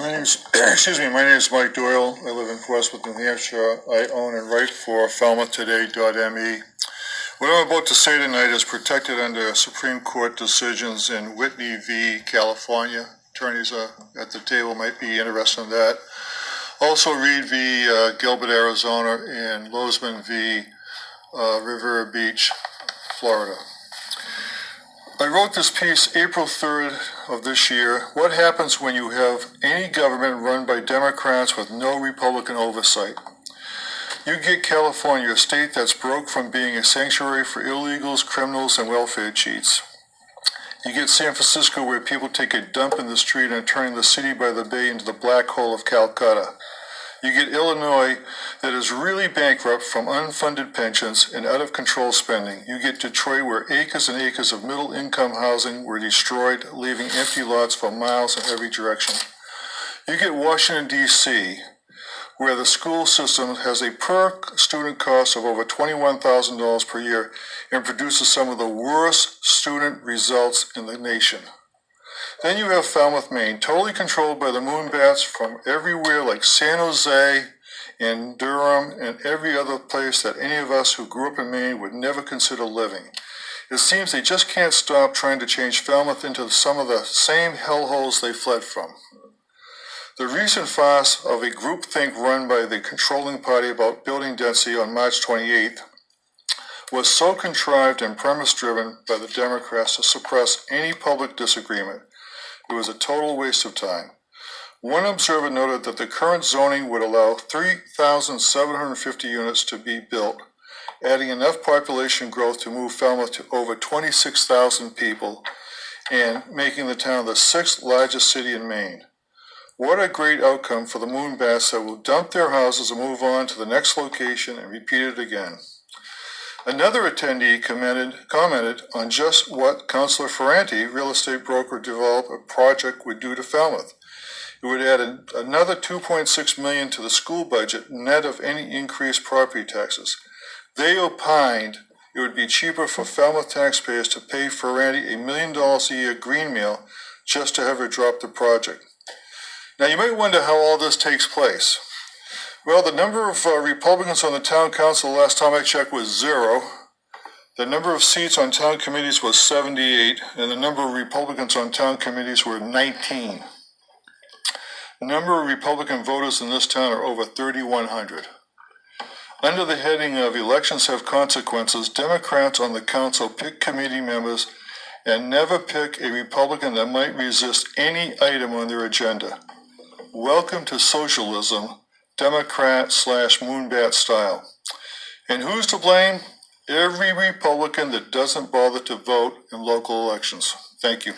My name is Mike Doyle. I live in Portsmouth, New Hampshire. I own and write for FalmouthToday.me. What I'm about to say tonight is protected under Supreme Court decisions in Whitney v. California. Attorneys at the table might be interested in that. Also Reed v. Gilbert, Arizona, and Lozman v. Riviera Beach, Florida. I wrote this piece April 3rd of this year. What happens when you have any government run by Democrats with no Republican oversight? You get California, a state that's broke from being a sanctuary for illegals, criminals, and welfare cheats. You get San Francisco, where people take a dump in the street and turning the city by the bay into the black hole of Calcutta. You get Illinois, that is really bankrupt from unfunded pensions and out-of-control spending. You get Detroit, where acres and acres of middle-income housing were destroyed, leaving empty lots for miles in every direction. You get Washington, D.C., where the school system has a per-student cost of over $21,000 per year and produces some of the worst student results in the nation. Then you have Falmouth, Maine, totally controlled by the moonbats from everywhere, like San Jose and Durham and every other place that any of us who grew up in Maine would never consider living. It seems they just can't stop trying to change Falmouth into some of the same hellholes they fled from. The recent farce of a groupthink run by the controlling party about building density on March 28th was so contrived and premise-driven by the Democrats to suppress any public disagreement. It was a total waste of time. One observer noted that the current zoning would allow 3,750 units to be built, adding enough population growth to move Falmouth to over 26,000 people and making the town the 6th largest city in Maine. What a great outcome for the moonbats that will dump their houses and move on to the next location and repeat it again. Another attendee commented on just what Councilor Ferranti, real estate broker, developed a project would do to Falmouth. It would add another $2.6 million to the school budget, net of any increased property taxes. They opined it would be cheaper for Falmouth taxpayers to pay Ferranti $1 million a year green meal just to have her drop the project. Now you might wonder how all this takes place. Well, the number of Republicans on the town council last time I checked was 0. The number of seats on town committees was 78, and the number of Republicans on town committees were 19. The number of Republican voters in this town are over 3,100. Under the heading of elections have consequences, Democrats on the council pick committee members and never pick a Republican that might resist any item on their agenda. Welcome to socialism, Democrat/moonbat style. And who's to blame? Every Republican that doesn't bother to vote in local elections. Thank you.